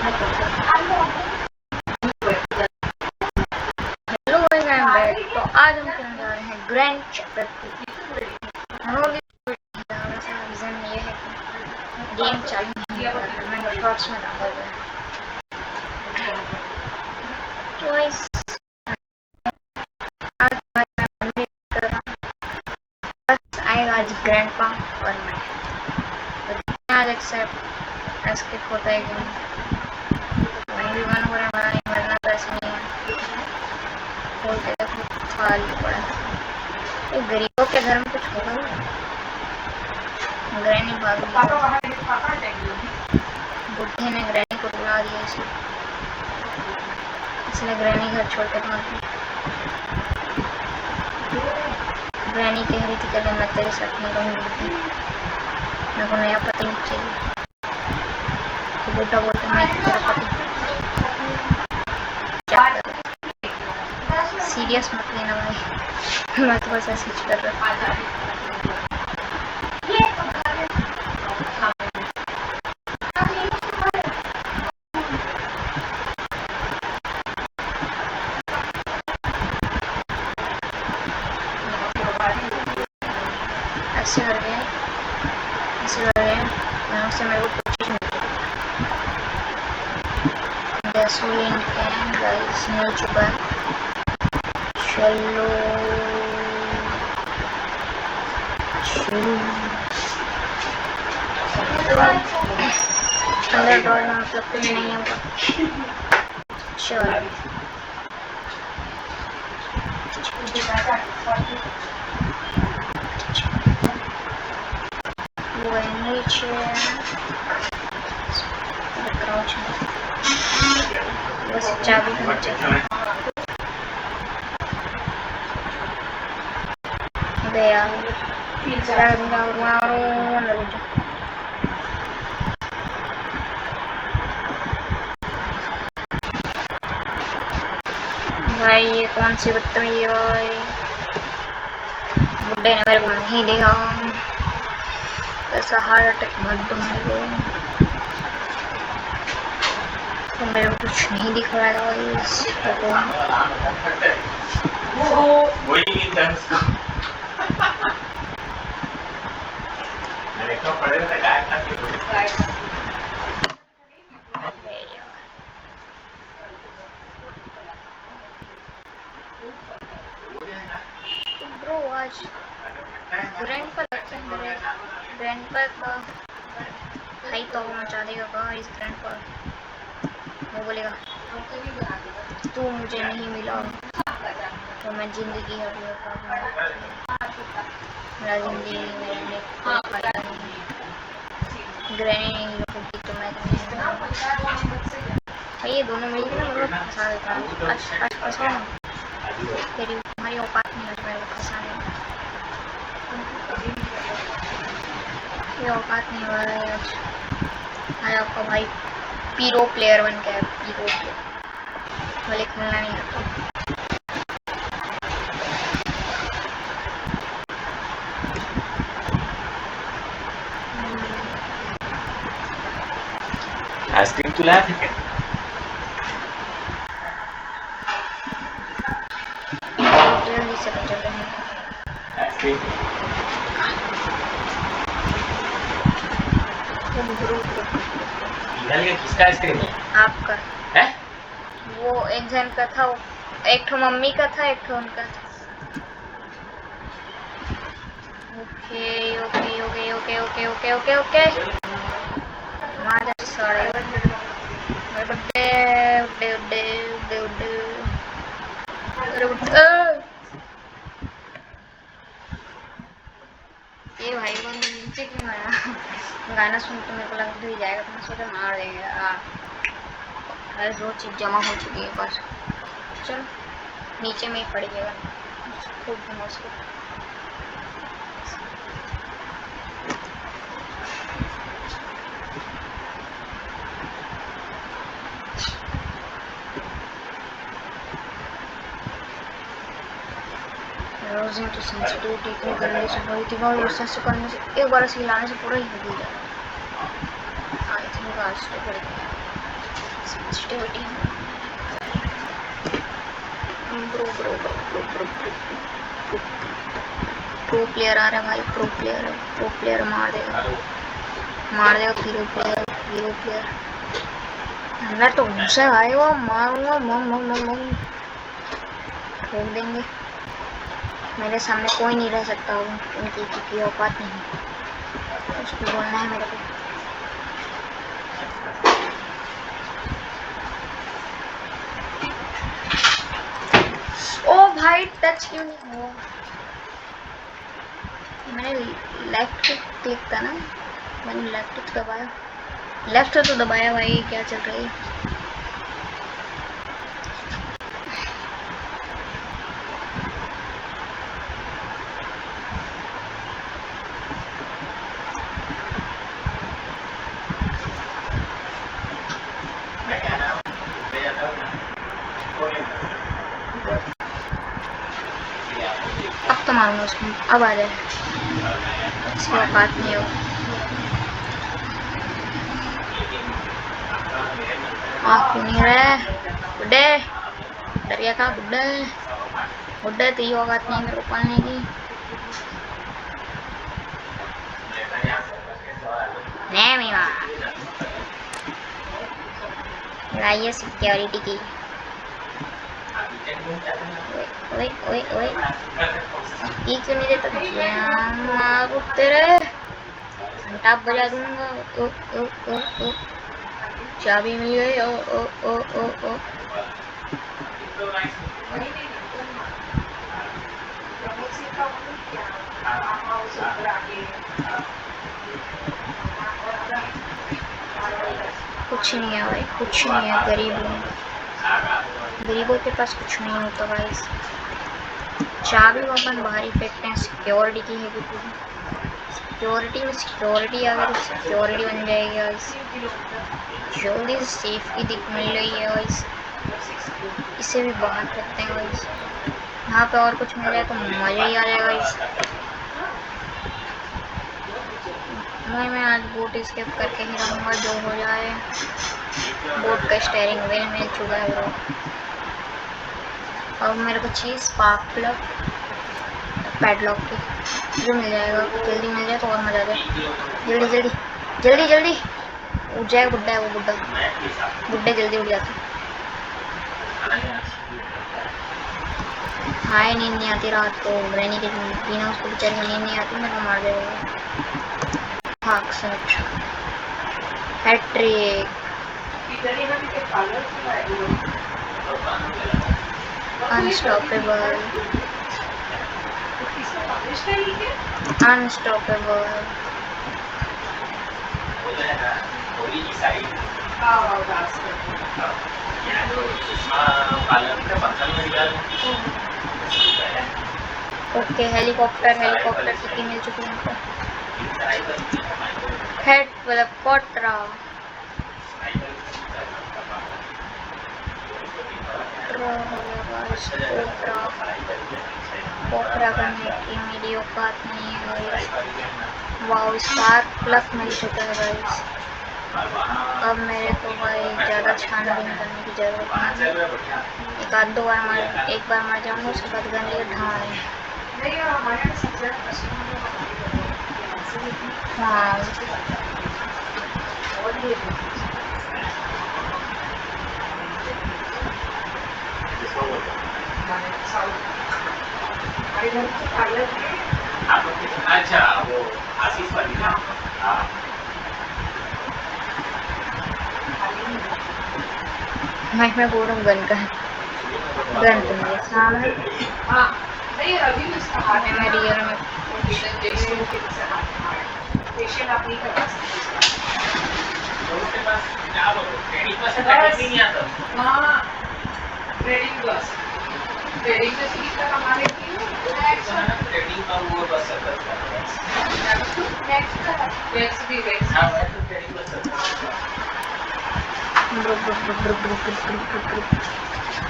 Hello guys, I am back. तो आज हम खेलने जा रहे हैं ग्रैंड चैप्टर 2। रीजन ये है कि गेम चालू नहीं हो रहा है, मैंने शॉर्ट्स में डाला हुआ है। तो गाइस आज मैं उम्मीद कर रहा हूँ बस आएगा आज ग्रैंडपा और मैं तो आज एक्सेप्ट एस्केप होता है गेम। वहीं भी मन हो रहा है हमारा नहीं मरना, तो ऐसा नहीं है। बोलते देखो खाली पड़ा है। ये गरीबों के घर में कुछ होगा नहीं। ग्रैनी भाग गई, बुढ़े ने ग्रैनी को बुला दिया इसलिए ग्रैनी घर छोड़ कर भाग गई। ग्रैनी कह रही थी कि मैं तेरे साथ नहीं रहूंगी, मेरे को नया पति नहीं चाहिए। तो बुढ़ा बोलता मैं तेरा पति। सीरियस मत लेना भाई, मैं तो बस ऐसे कर रहा था। ऐसे कर गए यहाँ से मेरे को कुछ चीज मिल गैसोलीन कैन गाइस मिल चुका है। चलो $100 मतलब कुछ नहीं होगा। चलो वो है नीचे बस चाबी होना चाहिए। गया भाई, ये कौन सी बदतमीजी है भाई। बुड्ढे ने मेरे को नहीं देखा, ऐसा हार्ट अटैक मत दो मेरे को। तो मेरे को कुछ नहीं दिख रहा है ब्रो। आज ग्रैंडपा लगता है मेरे ग्रैंडपा का हाई तो मचा देगा गाइस। ग्रैंडपा वो बोलेगा तू मुझे नहीं मिला तो मैं जिंदगी है मेरा जिंदगी मैंने ग्रैनी नहीं रुकूंगी तो मैं भाई ये दोनों मिलकर ना मेरे को फंसा देता है। फंसा तेरी हमारी औकात नहीं है मेरे को फंसाने में। ये औकात नहीं हो रहा है आज आपका भाई पीरो प्लेयर बन गया है। पीरो प्लेयर भले खेलना नहीं आता। आइसक्रीम तो लाया था क्या? जल्दी से बचल रहे हैं आइसक्रीम किसका आइसक्रीम है? आपका है? वो एक जन का था, एक ठो मम्मी का था, एक ठो उनका था। Okay okay okay okay okay okay okay okay मार सारे उड्डे उड्डे उड्डे उड्डे उड्डे अरे उड्डे। ये भाई को नीचे क्यों आया? गाना सुन तो मेरे को लग ही जाएगा, तो मैं सोचा मार देंगे। हर रोज चीज जमा हो चुकी है बस। चलो नीचे में ही पड़ जाएगा खूब उसको। रोजिंग तो सेंसिटिविटी इतनी गंदे से भरी थी और उससे करने से एक बार से हिलाने से पूरा ही हिल जाएगा। आई थिंक आज तो पड़ गया। सेंसिटिविटी प्रो प्लेयर आ रहा है भाई, प्रो प्लेयर मार देगा हीरो प्लेयर अंदर तो घुसा भाई, वो मारूंगा मम ठोक देंगे। मेरे सामने कोई नहीं रह सकता उनकी क्योंकि औकात नहीं, उसको बोलना है मेरे को। ओ भाई टच क्यों नहीं हुआ? मैंने लेफ्ट क्लिक था ना, मैंने लेफ्ट दबाया, लेफ्ट तो दबाया भाई, क्या चल रही है? अब तो मारूंगा उसको, अब आ जाए, इसकी औकात नहीं हो। क्यों नहीं रहा बुड्ढे? दरिया का बुड्ढे तो ये औकात नहीं मेरे को पालने की। नहीं मीमा लाइए सिक्योरिटी की। ओए ओए ओए ये क्यों नहीं देता? मारू तेरे घंटा बजा दूंगा। ओ ओ ओ ओ चाबी मिल गई। ओ ओ ओ ओ ओ कुछ नहीं है भाई, कुछ नहीं है। गरीबों के पास कुछ नहीं होता भाई। चाबी वो अपन बाहर ही फेंकते हैं। सिक्योरिटी की है बिल्कुल, सिक्योरिटी में सिक्योरिटी अगर सिक्योरिटी बन जाएगी गाइस। जल्दी से सेफ की दिख मिल रही है गाइस, इसे भी बाहर रखते हैं गाइस। यहाँ पे और कुछ मिल जाए तो मजा ही आ जाएगा गाइस। मैं आज बोट स्केप करके ही रहूँगा, जो हो जाए। बोट का स्टीयरिंग व्हील मिल चुका है ब्रो। और मेरे को चाहिए स्पार्क प्लग पैडलॉक की, जो मिल जाएगा जल्दी मिल जाए तो और मजा आ जाए। जल्दी जल्दी जल्दी जल्दी उठ जाएगा। बुड्ढा है वो, बुड्ढे जल्दी उठ जाते। हाय नींद नहीं आती रात को, ग्रैनी के बिना उसको बेचारे को नींद नहीं आती, मेरे को मार देगा। भाग सच hattrick. Unstoppable unstoppable. Okay helicopter कितनी मिल चुकी है हमको? हेड मतलब कोटरा कोटरा करने की मेरी औकात नहीं है गाइस। वाओ स्पार्क प्लग मिल चुका है गाइस। अब मेरे को भाई ज़्यादा छानबीन करने की ज़रूरत नहीं है। एक आध दो बार एक बार मर जाऊंगा, उसके बाद गन लेकर ढाल। हाँ अच्छा वो आशीष वाली ना। मैं बोल रहा हूँ गन का है, गन तो मेरे सामने। मैं रियल में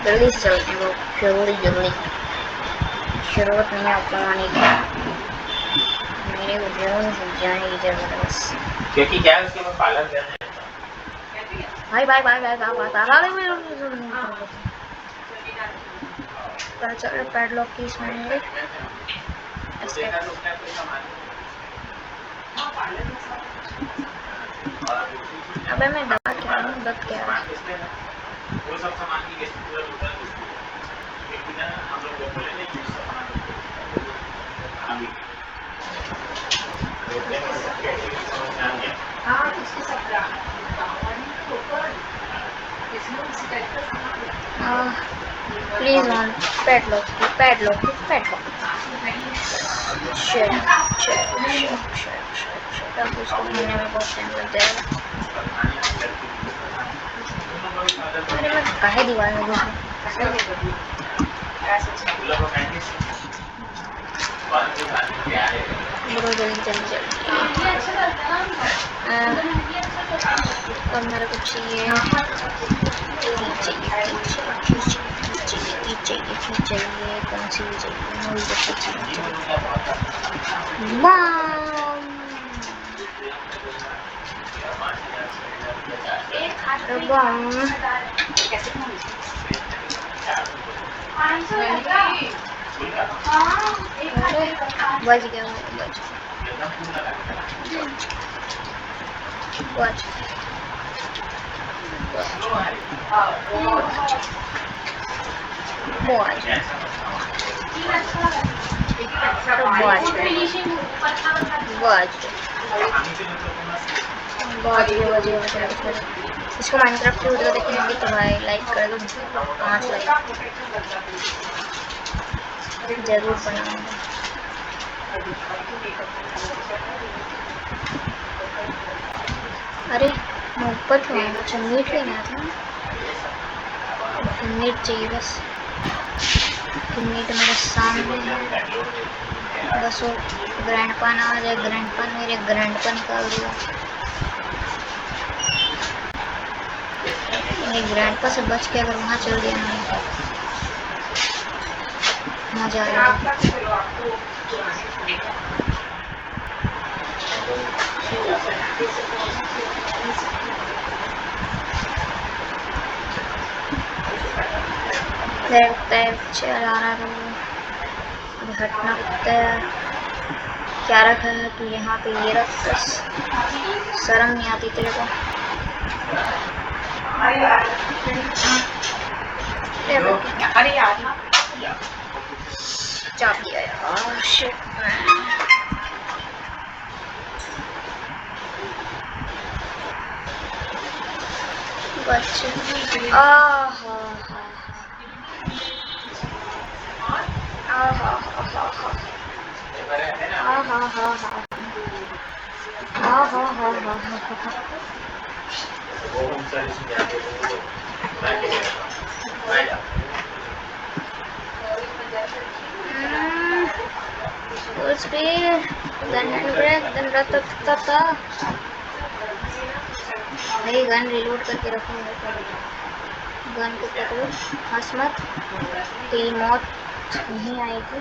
जल्दी से चलते हैं लोग, जल्दी जरूरत नहीं है आपको आने की, मेरे को जल्दी से जाने की जरूरत है बस। क्योंकि क्या है उसके पार्लर गया भाई भाई भाई भाई भाई भाई भाई पता चल रहा पैडलॉक की इसमें देखा तो उसने कोई सामान अबे मैं दबा क्या हूँ दब क्या सामान किसने वो सब सामान की लिस्ट पूरा टोटल लिस्ट लेकिन ना हम लोग को बोले नहीं कि सब सामान अभी हाँ इसके सब इसमें उसी टाइप का सामान प्लीज ऑन पैडलॉक शेट अब उसको होने में बहुत टाइम लग जाएगा अरे मैं काहे दीवार में घुसा ब्रो जल्दी और मेरे को चाहिए चाहिए कौन सी भी चाहिए मूवी देखनी चाहिए बच गया बच इसको माइनक्राफ्ट की वीडियो देखने तो भाई लाइक कर दो 5 लाइक जरूर बनाऊंगा अरे मैं ऊपर क्यों आया अच्छा मीट लेना था मीट चाहिए बस मीट मेरे सामने है बस वो ग्रैंडपा ना आ जाए ग्रैंडपा मेरे ग्रैंडपा निकाल दिया मेरे ग्रैंडपा से बच के अगर वहाँ चल गया ना मजा आएगा चला रहा है हटना पड़ता है क्या रखा है कि यहाँ पे ये रख शर्म नहीं आती तेरे को अरे यार चाप दिया यार शिट बच्चे भाई गन रिलोड करके रखूंगा गन को पकड़ो हंस मत तेरी मौत नहीं आएगी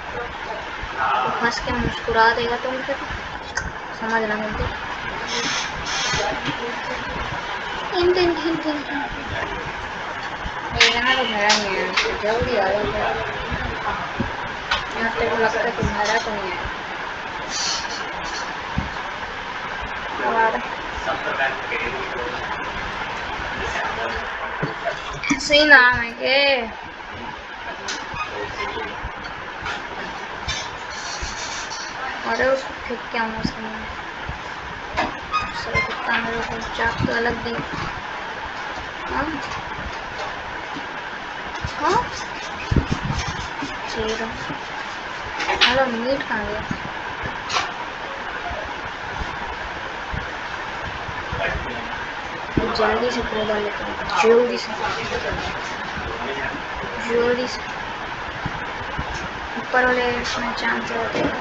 तो हंस के मुस्कुरा देगा तुम फिर समझना मुझे ना तो भरा नहीं है जल्दी आ जाओ यहाँ पे लगता है कि भरा तो नहीं है सही नाम है के अरे उसको फेंक क्या हूँ उसमें मेरे को चाक तो अलग दी हेलो मीट कहाँ गया जल्दी से पूरा लेते हैं जल्दी से ऊपर वाले इसमें चांस रहते हैं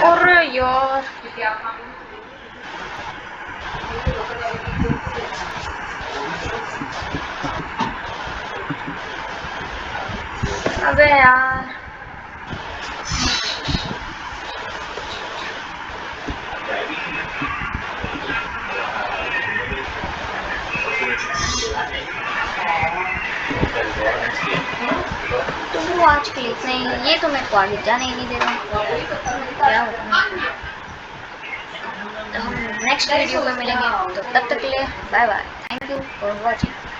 अरे यार अबे यार तो आज के लिए इतना ही। ये तो मेरे को आगे जाने ही नहीं दे रहा, क्या होगा। तो हम नेक्स्ट वीडियो में मिलेंगे, तो तब तक के लिए bye bye. Thank you for watching.